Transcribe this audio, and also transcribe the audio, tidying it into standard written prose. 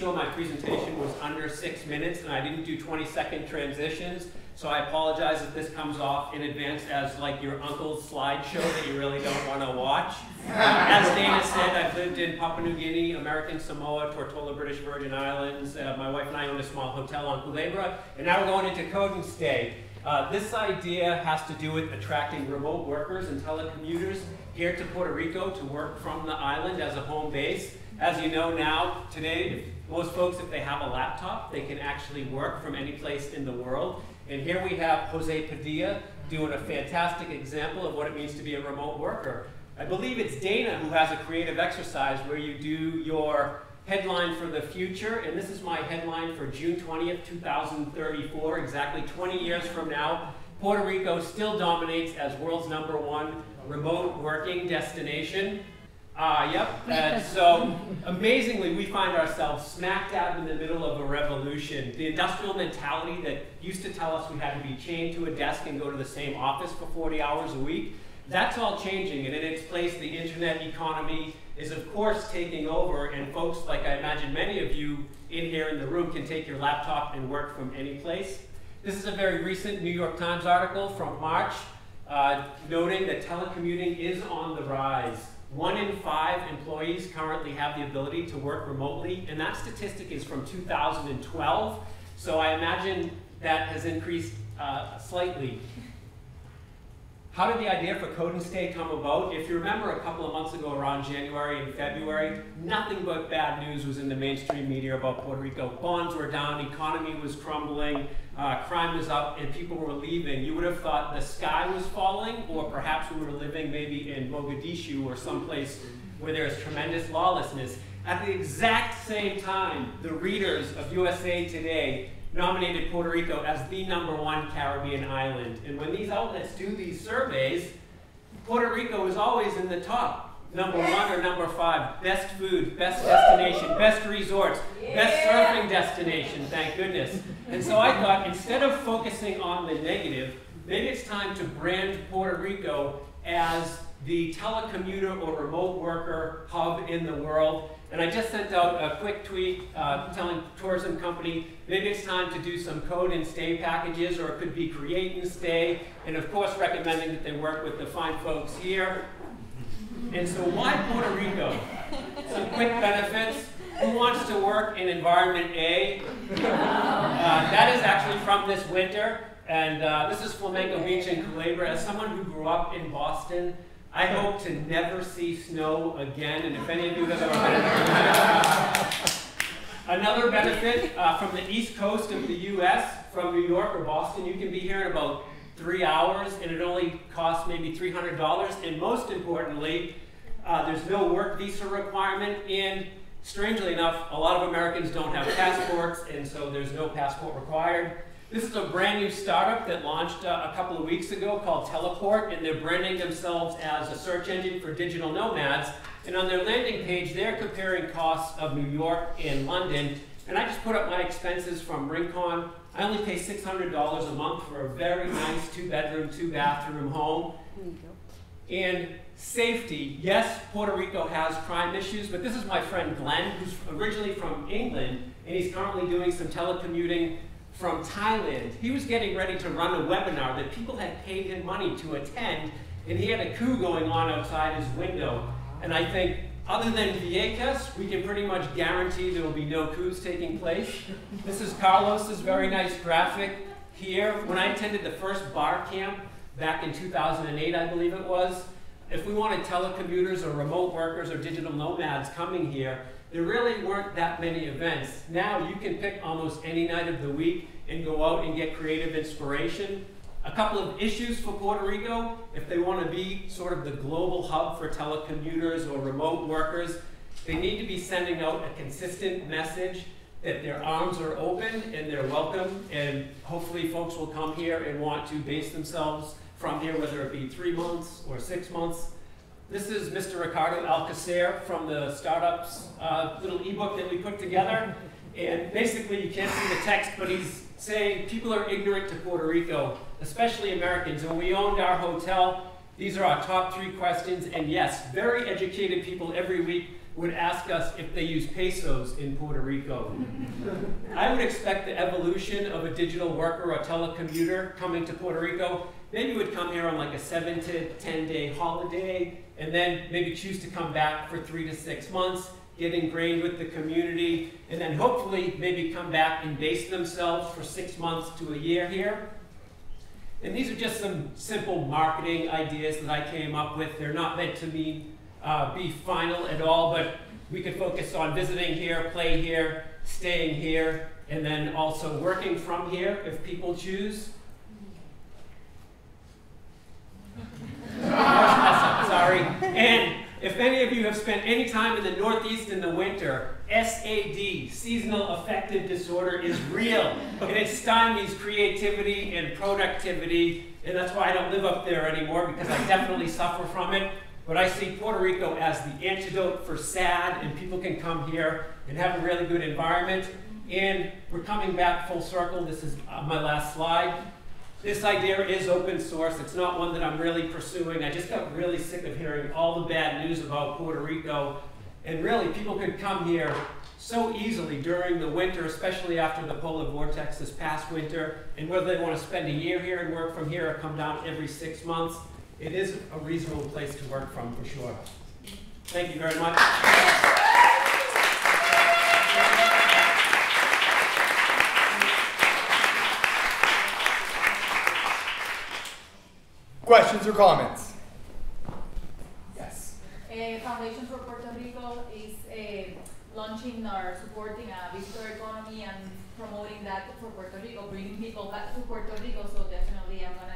sure my presentation was under 6 minutes and I didn't do 20-second transitions. So I apologize if this comes off in advance as like your uncle's slideshow that you really don't want to watch. As Dana said, I've lived in Papua New Guinea, American Samoa, Tortola, British Virgin Islands. My wife and I own a small hotel on Culebra, and now we're going into Code and Stay. This idea has to do with attracting remote workers and telecommuters here to Puerto Rico to work from the island as a home base. As you know now, today, most folks, if they have a laptop, they can actually work from any place in the world. And here we have Jose Padilla doing a fantastic example of what it means to be a remote worker. I believe it's Dana who has a creative exercise where you do your headline for the future, and this is my headline for June 20th, 2034, exactly 20 years from now. Puerto Rico still dominates as world's #1 remote working destination. So amazingly, we find ourselves smack dab in the middle of a revolution. The industrial mentality that used to tell us we had to be chained to a desk and go to the same office for 40 hours a week, that's all changing, and in its place, the internet economy is of course taking over, and folks, like I imagine many of you in here in the room, can take your laptop and work from any place. This is a very recent New York Times article from March, noting that telecommuting is on the rise. 1 in 5 employees currently have the ability to work remotely, and that statistic is from 2012, so I imagine that has increased slightly. How did the idea for Code and Stay come about? If you remember a couple of months ago around January and February, nothing but bad news was in the mainstream media about Puerto Rico. Bonds were down, economy was crumbling, crime was up, and people were leaving. You would have thought the sky was falling, or perhaps we were living maybe in Mogadishu or someplace where there's tremendous lawlessness. At the exact same time, the readers of USA Today nominated Puerto Rico as the #1 Caribbean island. And when these outlets do these surveys, Puerto Rico is always in the top. #1 or #5, best food, best destination, best resorts, best surfing destination, thank goodness. And so I thought, instead of focusing on the negative, maybe it's time to brand Puerto Rico as the telecommuter or remote worker hub in the world. And I just sent out a quick tweet telling tourism company, maybe it's time to do some Code and Stay packages, or it could be Create and Stay, and of course recommending that they work with the fine folks here. And so why Puerto Rico? Some quick benefits. Who wants to work in environment A? That is actually from this winter, and this is Flamenco Beach in Culebra. As someone who grew up in Boston, I hope to never see snow again, and if any of you have ever been in another benefit from the east coast of the US, from New York or Boston, you can be here in about 3 hours, and it only costs maybe $300, and most importantly, there's no work visa requirement, and strangely enough, a lot of Americans don't have passports, and so there's no passport required. This is a brand new startup that launched a couple of weeks ago called Teleport, and they're branding themselves as a search engine for digital nomads. And on their landing page, they're comparing costs of New York and London. And I just put up my expenses from Rincon. I only pay $600 a month for a very nice 2-bedroom, 2-bathroom home. And safety, yes, Puerto Rico has crime issues, but this is my friend Glenn, who's originally from England, and he's currently doing some telecommuting from Thailand. He was getting ready to run a webinar that people had paid him money to attend, and he had a coup going on outside his window. And I think, other than Vieques, we can pretty much guarantee there will be no coups taking place. This is Carlos's very nice graphic here. When I attended the first bar camp back in 2008, I believe it was, if we wanted telecommuters or remote workers or digital nomads coming here, there really weren't that many events. Now you can pick almost any night of the week and go out and get creative inspiration. A couple of issues for Puerto Rico, if they want to be sort of the global hub for telecommuters or remote workers, they need to be sending out a consistent message that their arms are open and they're welcome, and hopefully folks will come here and want to base themselves from here, whether it be 3 months or 6 months. This is Mr. Ricardo Alcacer from the Startups little ebook that we put together. And basically, you can't see the text, but he's saying people are ignorant to Puerto Rico, especially Americans. When we owned our hotel, these are our top 3 questions. And yes, very educated people every week would ask us if they use pesos in Puerto Rico. I would expect the evolution of a digital worker or telecommuter coming to Puerto Rico. Maybe would come here on like a 7 to 10 day holiday, and then maybe choose to come back for 3 to 6 months, get ingrained with the community, and then hopefully maybe come back and base themselves for 6 months to a year here. And these are just some simple marketing ideas that I came up with. They're not meant to be final at all, but we could focus on visiting here, play here, staying here, and then also working from here if people choose. Sorry. And if any of you have spent any time in the Northeast in the winter, SAD, seasonal affective disorder, is real. And it stymies creativity and productivity. And that's why I don't live up there anymore, because I definitely suffer from it. But I see Puerto Rico as the antidote for SAD, and people can come here and have a really good environment. And we're coming back full circle. This is my last slide. This idea is open source. It's not one that I'm really pursuing. I just got really sick of hearing all the bad news about Puerto Rico. And really, people could come here so easily during the winter, especially after the polar vortex this past winter. And whether they want to spend a year here and work from here or come down every 6 months, it is a reasonable place to work from for sure. Thank you very much. Questions or comments? Yes. Foundation for Puerto Rico is launching or supporting a visitor economy and promoting that for Puerto Rico, bringing people back to Puerto Rico. So definitely I'm going to